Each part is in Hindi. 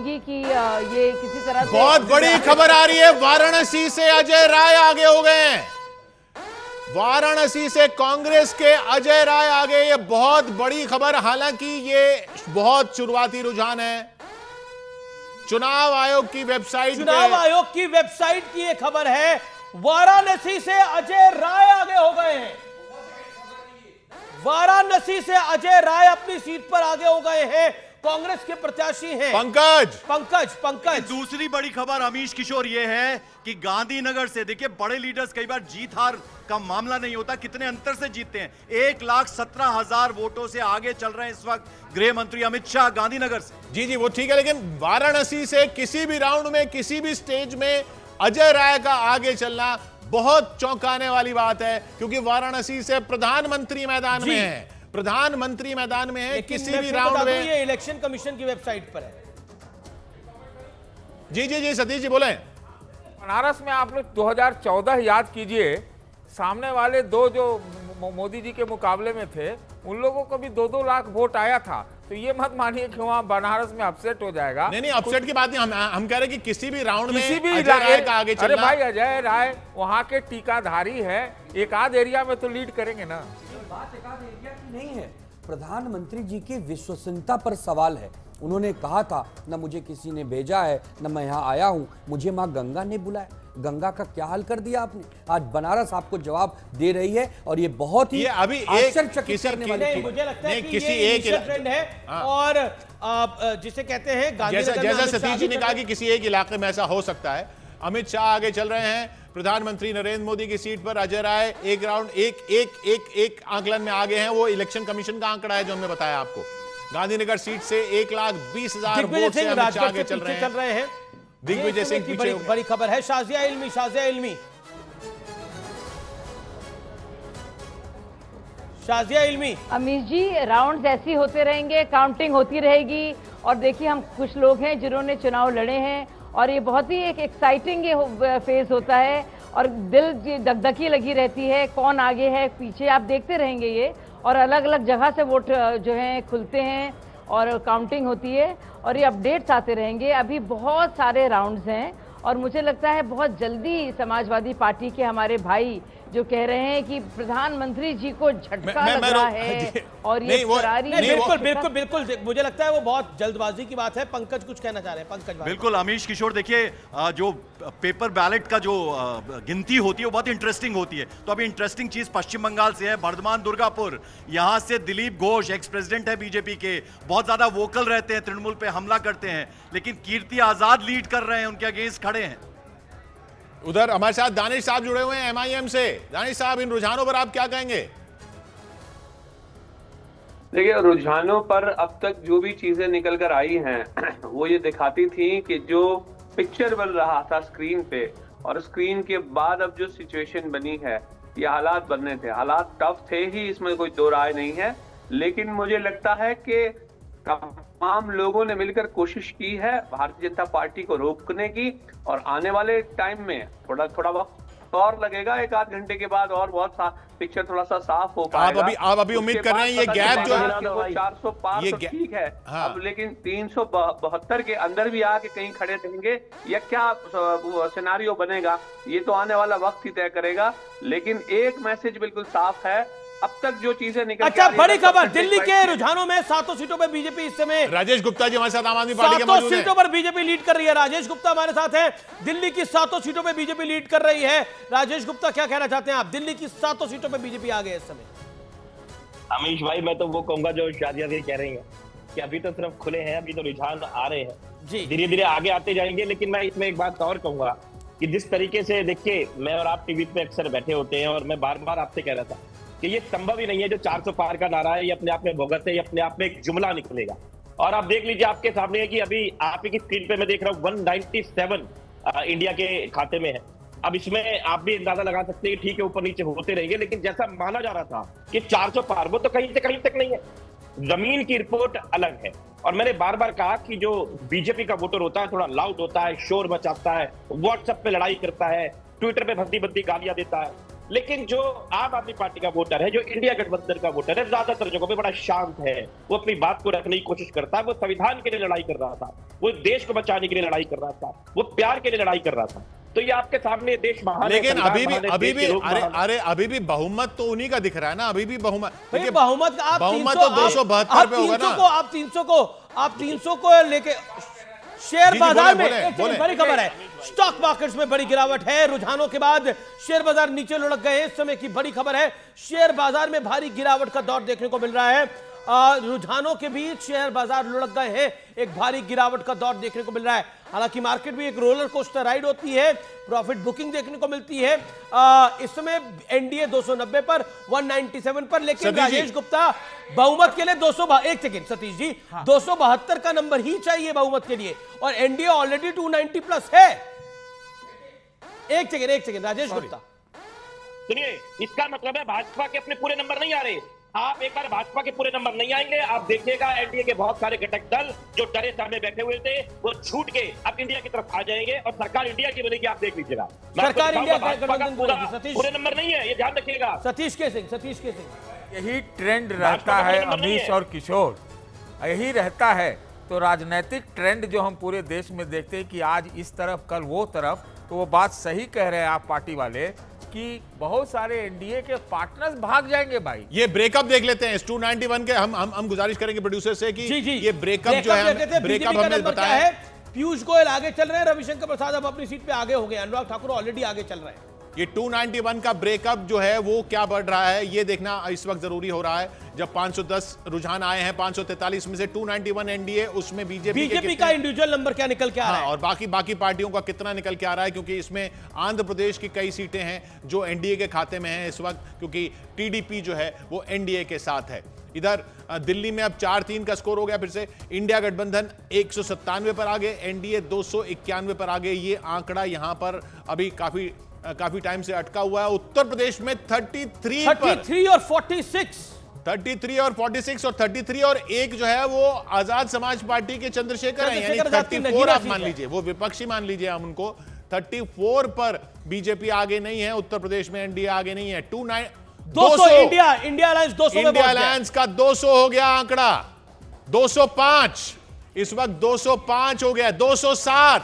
होगी कि ये किसी तरह से बहुत बड़ी खबर आ रही है, वाराणसी से अजय राय आगे हो गए हैं। वाराणसी से कांग्रेस के अजय राय आगे, ये बहुत बड़ी खबर। हालांकि ये बहुत शुरुआती रुझान है। चुनाव आयोग की वेबसाइट की ये खबर है, वाराणसी से अजय राय आगे हो गए हैं। वाराणसी से अजय राय अपनी सीट पर आगे हो गए हैं, कांग्रेस के प्रत्याशी हैं पंकज। दूसरी बड़ी खबर अमीश किशोर ये है कि गांधीनगर से, देखिए बड़े लीडर्स कई बार जीत हार का मामला नहीं होता, कितने अंतर से जीतते हैं। 1,17,000 वोटों से आगे चल रहे हैं इस वक्त गृह मंत्री अमित शाह गांधीनगर से। जी वो ठीक है, लेकिन वाराणसी से किसी भी राउंड में, किसी भी स्टेज में अजय राय का आगे चलना बहुत चौंकाने वाली बात है, क्योंकि वाराणसी से प्रधानमंत्री मैदान में है। प्रधानमंत्री मैदान में है, किसी भी राउंड में। ये इलेक्शन कमीशन की वेबसाइट पर है। जी सतीश जी बोले। बनारस में आप लोग 2014 याद कीजिए, सामने वाले दो जो मोदी जी के मुकाबले में थे, उन लोगों को भी 2-2 लाख वोट आया था। तो ये मत मानिए कि वहां बनारस में अपसेट हो जाएगा। नहीं अपसेट की बात नहीं, हम कह रहे हैं कि किसी भी राउंड में किसी भी अजय राय का आगे चलना। अरे भाई, अजय राय वहां के टीकाधारी है, एक आध एरिया में तो लीड करेंगे ना। बात एक आध एरिया की नहीं है, प्रधानमंत्री जी की विश्वसनीयता पर सवाल है। उन्होंने कहा था, न मुझे किसी ने भेजा है, न मैं यहाँ आया हूँ, मुझे माँ गंगा ने बुलाया। गंगा का क्या हाल कर दिया आपने? आज बनारस आपको जवाब दे रही है, और ये बहुत ही आश्चर्यचकित करने वाली। मुझे लगता है कि किसी एक ट्रेंड है, और जिसे कहते हैं जैसा सतीश जी ने कहा कि किसी एक इलाके में ऐसा हो सकता है। अमित शाह आगे चल रहे हैं, प्रधानमंत्री नरेंद्र मोदी की सीट पर अजय राय एक राउंड एक आंकलन में आगे हैं। वो इलेक्शन कमीशन का आंकड़ा है जो हमने बताया आपको। गांधीनगर सीट से 1,20,000 वोट से अमित शाह आगे चल रहे हैं। दिग्विजय सिंह पीछे। बड़ी खबर है, शाजिया इल्मी। अमीश जी, राउंड्स ऐसी होते रहेंगे, काउंटिंग होती रहेगी। और देखिए, हम कुछ लोग हैं जिन्होंने चुनाव लड़े हैं, और ये बहुत ही एक एक्साइटिंग फेज होता है, और दिल दगदगी लगी रहती है, कौन आगे है पीछे, आप देखते रहेंगे ये। और अलग अलग जगह से वोट जो है खुलते हैं और काउंटिंग होती है, और ये अपडेट्स आते रहेंगे। अभी बहुत सारे राउंड्स हैं, और मुझे लगता है बहुत जल्दी समाजवादी पार्टी के हमारे भाई जो कह रहे हैं कि प्रधानमंत्री जी को झटका लग रहा है, और ये बिल्कुल मुझे लगता है वो बहुत जल्दबाजी की बात है। पंकज कुछ कहना चाह रहे हैं। पंकज बिल्कुल अमीश किशोर, देखिए जो पेपर बैलेट का जो गिनती होती है वो बहुत इंटरेस्टिंग होती है। तो अभी इंटरेस्टिंग चीज पश्चिम बंगाल से है, बर्धमान दुर्गापुर। यहां से दिलीप घोष, एक्स प्रेसिडेंट है बीजेपी के, बहुत ज्यादा वोकल रहते हैं, तृणमूल पे हमला करते हैं, लेकिन कीर्ति आजाद लीड कर रहे हैं, उनके अगेंस्ट खड़े हैं। उधर हमारे साथ दानिश साहब जुड़े हुए हैं MIM से। दानिश साहब, इन रुझानों पर आप क्या कहेंगे? देखिए, रुझानों पर अब तक जो भी चीजें निकल कर आई हैं वो ये दिखाती थी कि जो पिक्चर बन रहा था स्क्रीन पे, और स्क्रीन के बाद अब जो सिचुएशन बनी है, ये हालात बनने थे। हालात टफ थे ही, इसमें कोई दो राय नहीं है। लेकिन मुझे लगता है कि तमाम लोगों ने मिलकर कोशिश की है भारतीय जनता पार्टी को रोकने की, और आने वाले टाइम में थोड़ा वक्त और लगेगा, 1-8 घंटे के बाद और बहुत सा पिक्चर थोड़ा सा साफ हो पाएगा। आप अभी उम्मीद कर रहे हैं ये गैप जो है 400 पार तो ठीक है। हाँ। अब लेकिन 372 के अंदर भी आके कहीं खड़े रहेंगे, या क्या सिनारियो बनेगा, ये तो आने वाला वक्त ही तय करेगा। लेकिन एक मैसेज बिल्कुल साफ है, अब तक जो चीजें निकल। अच्छा, बड़ी खबर, दिल्ली के रुझानों में 7 सीटों पर बीजेपी इस समय। राजेश गुप्ता जी हमारे साथ आम आदमी पार्टी के मौजूद हैं। 7 सीटों पर बीजेपी लीड कर रही है। राजेश गुप्ता हमारे साथ हैं। दिल्ली की 7 सीटों पर बीजेपी लीड कर रही है। राजेश गुप्ता, क्या कहना चाहते हैं आप? दिल्ली की 7 सीटों पर बीजेपी आ गई इस समय। अमीश भाई, मैं तो वो कहूंगा जो शाजिया जी कह रही हैं कि अभी तो सिर्फ खुले हैं, अभी तो रुझान आ रहे हैं, धीरे धीरे आगे आते जाएंगे। लेकिन मैं इसमें एक बात और कहूंगा कि जिस तरीके से, देखिए, मैं और आप टीवी पे अक्सर बैठे होते हैं, और मैं बार बार आपसे कह रहा था कि ये संभव ही नहीं है जो 400 पार का नारा है, ये अपने आप में बोगस है, ये अपने आप में एक जुमला निकलेगा। और आप देख लीजिए, आपके सामने है कि अभी आप ही की स्क्रीन पे मैं देख रहा हूँ 197 इंडिया के खाते में है। अब इसमें आप भी अंदाजा लगा सकते हैं, ठीक है ऊपर नीचे होते रहेंगे, लेकिन जैसा माना जा रहा था कि 400 पार, वो तो कहीं से कहीं तक नहीं है। जमीन की रिपोर्ट अलग है। और मैंने बार बार कहा कि जो बीजेपी का वोटर होता है, थोड़ा लाउड होता है, शोर मचाता है, व्हाट्सएप पे लड़ाई करता है, ट्विटर पे भद्दी भद्दी गालियां देता है, लेकिन जो आम आदमी पार्टी का वोटर है, जो इंडिया गठबंधन का वोटर है, ज्यादातर जगहों पे बड़ा शांत है। वो अपनी बात को रखने की कोशिश करता है। वो संविधान के लिए लड़ाई कर रहा था, वो देश को बचाने के लिए लड़ाई कर रहा था, वो प्यार के लिए लड़ाई कर रहा था। तो ये आपके सामने देश महान है, लेकिन संविधान अभी भी महान है, अभी देश भी के लोग महान हैं। अरे अभी भी बहुमत तो उन्हीं का दिख रहा है ना। अभी भी बहुमत भाई देखिए, बहुमत का आप बहुमत 300 तो 272 पे होगा ना। आप 300 को लेके शेयर जी, बाजार में बोले, एक बोले। बड़ी खबर है, स्टॉक मार्केट्स में बड़ी गिरावट है। रुझानों के बाद शेयर बाजार नीचे लुढ़क गए। इस समय की बड़ी खबर है, शेयर बाजार में भारी गिरावट का दौर देखने को मिल रहा है। रुझानों के बीच शेयर बाजार लुढ़क गए हैं, एक भारी गिरावट का दौर देखने को मिल रहा है। हालांकि मार्केट भी एक रोलर कोस्टर राइड होती है, प्रॉफिट बुकिंग देखने को मिलती है। इस समय एनडीए 290 पर, 197 पर, लेकिन सतीश जी। राजेश गुप्ता बहुमत के लिए 1 सेकेंड सतीश जी, 272 का नंबर ही चाहिए बहुमत के लिए, और एनडीए ऑलरेडी 290 प्लस है। एक सेकेंड राजेश गुप्ता, सुनिए, इसका मतलब है भाजपा के अपने पूरे नंबर नहीं आ रहे। आप एक बार भाजपा के पूरे नंबर नहीं आएंगे, आप देखिएगा एनडीए के बहुत सारे घटक दल जो डरे सामने बैठे हुए थे, वो छूट के अब इंडिया की तरफ आ जाएंगे और सरकार इंडिया की बनेगी। आप देख लीजिएगा, सरकार इंडिया का भाजपा का गठबंधन पूरा बनेगी। सतीश, पूरे नंबर नहीं है, ये ध्यान रखिएगा। सतीश के सिंह यही ट्रेंड भाजपा रहता का है कोई नंबर नहीं अमीश है। और किशोर, यही रहता है। तो राजनीतिक ट्रेंड जो हम पूरे देश में देखते हैं कि आज इस तरफ कल वो तरफ, तो वो बात सही कह रहे हैं आप पार्टी वाले कि बहुत सारे एनडीए के पार्टनर्स भाग जाएंगे भाई। ये ब्रेकअप देख लेते हैं इस 291 के। हम गुजारिश करेंगे प्रोड्यूसर से कि जी, जी। ये ब्रेकअप जो है, ब्रेकअप बीजेपी का हमने नंबर क्या बताया है? पीयूष गोयल आगे चल रहे हैं, रविशंकर प्रसाद अब अपनी सीट पे आगे हो गए, अनुराग ठाकुर ऑलरेडी आगे चल रहे हैं। ये 291 का ब्रेकअप जो है वो क्या बढ़ रहा है, ये देखना इस वक्त जरूरी हो रहा है। जब 510 रुझान आए हैं, 543 में से 291 एनडीए, उसमें बीजेपी का इंडिविजुअल नंबर क्या निकल के आ रहा है? और बाकी पार्टियों का कितना निकल के आ रहा है, क्योंकि इसमें आंध्र प्रदेश की कई सीटें हैं जो एनडीए के खाते में हैं इस वक्त, क्योंकि टीडीपी जो है वो एनडीए के साथ है। इधर दिल्ली में अब 4-3 का स्कोर हो गया फिर से। इंडिया गठबंधन 197 पर आ गए, एनडीए 291 पर आ गए। ये आंकड़ा यहां पर अभी काफी टाइम से अटका हुआ है। उत्तर प्रदेश में 33 और 46, 33 और 46 और 33 और एक जो है वो आजाद समाज पार्टी के चंद्रशेखर हैं, यानी चंद्रशेखर आजाद की 34 नगीना आप सीट मान है। लीजिए, वो विपक्षी मान लीजिए हम उनको। 34 पर बीजेपी आगे नहीं है, उत्तर प्रदेश में एनडीए आगे नहीं है। 200 इंडिया अलायंस 200 में इंडिया पहुंच गया। अलायंस का 200 हो गया आंकड़ा, 205 इस वक्त 205 हो गया, 207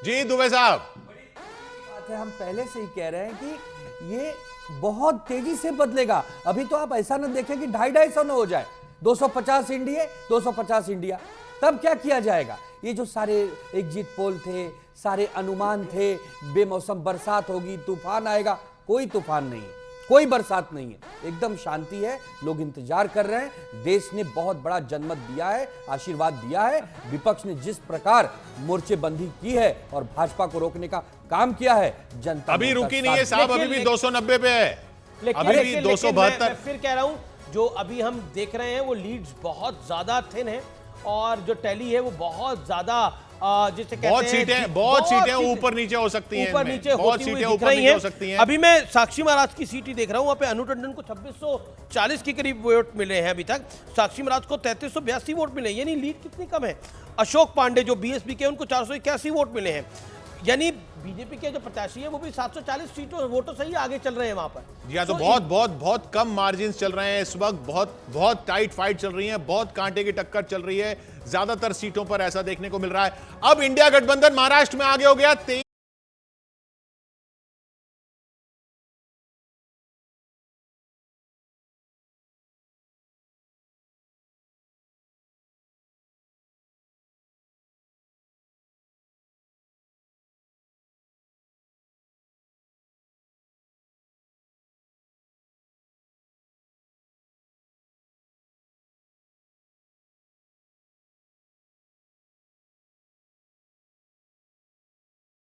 जी दुबे साहब। बात है, हम पहले से ही कह रहे हैं कि ये बहुत तेजी से बदलेगा। अभी तो आप ऐसा न देखें कि 250 न हो जाए, 250 इंडिया, तब क्या किया जाएगा? ये जो सारे एग्जिट पोल थे, सारे अनुमान थे, बेमौसम बरसात होगी, तूफान आएगा, कोई तूफान नहीं है, कोई बरसात नहीं है, एकदम शांति है। लोग इंतजार कर रहे हैं। देश ने बहुत बड़ा जनमत दिया है, आशीर्वाद दिया है। विपक्ष ने जिस प्रकार मोर्चेबंदी की है और भाजपा को रोकने का काम किया है, जनता अभी ने रुकी उसका नहीं है साथ साहब, अभी भी 290 पे है, अभी भी 272। मैं फिर कह रहा हूं, जो अभी हम देख रहे हैं वो लीड्स बहुत ज्यादा थिन है, और जो टैली है वो बहुत ज्यादा जिसे कहते हैं बहुत सीटें ऊपर नीचे हो सकती हैं, ऊपर नीचे बहुत होती हुई सीटें दिख ऊपर रही नीचे हैं। हो सकती हैं। अभी मैं साक्षी महाराज की सीट ही देख रहा हूं, वहां पे अनु टंडन को 2640 के करीब वोट मिले हैं अभी तक, साक्षी महाराज को 3382 वोट मिले, यानी लीड कितनी कम है। अशोक पांडे जो बीएसपी के, उनको 481 वोट मिले हैं, यानी बीजेपी के जो प्रत्याशी है वो भी 740 सीटों वोटों से ही आगे चल रहे हैं वहां पर। जी हाँ, तो बहुत कम मार्जिन चल रहे हैं इस वक्त, बहुत टाइट फाइट चल रही है, बहुत कांटे की टक्कर चल रही है, ज्यादातर सीटों पर ऐसा देखने को मिल रहा है। अब इंडिया गठबंधन महाराष्ट्र में आगे हो गया।